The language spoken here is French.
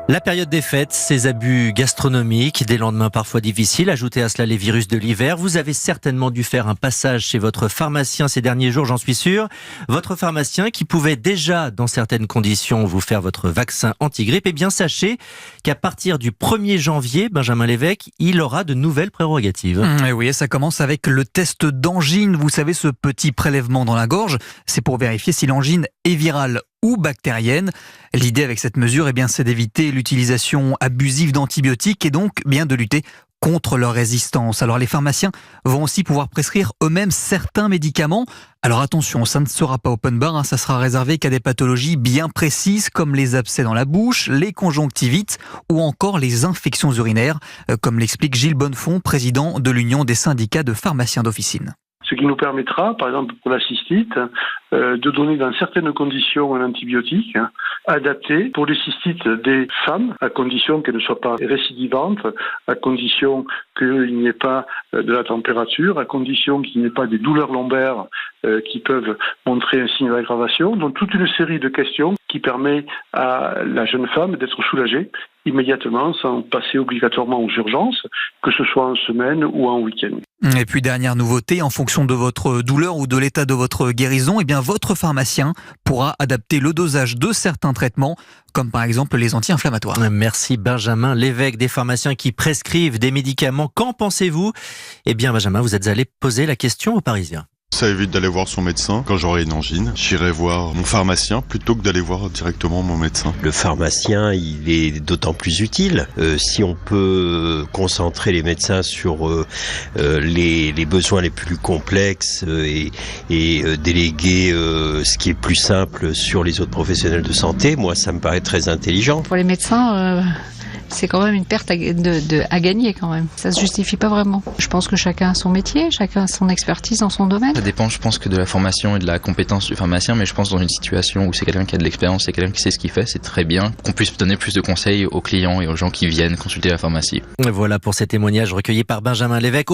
La période des fêtes, ces abus gastronomiques, des lendemains parfois difficiles, ajoutez à cela les virus de l'hiver. Vous avez certainement dû faire un passage chez votre pharmacien ces derniers jours, j'en suis sûr. Votre pharmacien qui pouvait déjà, dans certaines conditions, vous faire votre vaccin anti-grippe. Eh bien, sachez qu'à partir du 1er janvier, Benjamin Lévesque, il aura de nouvelles prérogatives. Et oui, ça commence avec le test d'angine. Vous savez, ce petit prélèvement dans la gorge, c'est pour vérifier si l'angine est virale ou bactérienne. L'idée avec cette mesure, c'est d'éviter l'utilisation abusive d'antibiotiques et donc bien de lutter contre leur résistance. Alors les pharmaciens vont aussi pouvoir prescrire eux-mêmes certains médicaments. Alors attention, ça ne sera pas open bar, ça sera réservé qu'à des pathologies bien précises comme les abcès dans la bouche, les conjonctivites ou encore les infections urinaires, comme l'explique Gilles Bonnefond, président de l'Union des syndicats de pharmaciens d'officine. Ce qui nous permettra, par exemple pour la cystite, de donner dans certaines conditions un antibiotique adapté pour les cystites des femmes, à condition qu'elles ne soient pas récidivantes, à condition qu'il n'y ait pas de la température, à condition qu'il n'y ait pas des douleurs lombaires qui peuvent montrer un signe d'aggravation. Donc toute une série de questions qui permet à la jeune femme d'être soulagée immédiatement sans passer obligatoirement aux urgences, que ce soit en semaine ou en week-end. Et puis dernière nouveauté, en fonction de votre douleur ou de l'état de votre guérison, votre pharmacien pourra adapter le dosage de certains traitements, comme par exemple les anti-inflammatoires. Merci Benjamin Lévesque, des pharmaciens qui prescrivent des médicaments. Qu'en pensez-vous ? Benjamin, vous êtes allé poser la question aux Parisiens. Ça évite d'aller voir son médecin quand j'aurai une angine. J'irai voir mon pharmacien plutôt que d'aller voir directement mon médecin. Le pharmacien, il est d'autant plus utile si on peut concentrer les médecins sur les besoins les plus complexes et déléguer ce qui est plus simple sur les autres professionnels de santé. Moi, ça me paraît très intelligent. Pour les médecins, c'est quand même une perte à gagner quand même. Ça se justifie pas vraiment. Je pense que chacun a son métier, chacun a son expertise dans son domaine. Ça dépend, je pense, que de la formation et de la compétence du pharmacien, mais je pense dans une situation où c'est quelqu'un qui a de l'expérience, c'est quelqu'un qui sait ce qu'il fait, c'est très bien qu'on puisse donner plus de conseils aux clients et aux gens qui viennent consulter la pharmacie. Voilà pour ces témoignages recueillis par Benjamin Lévesque.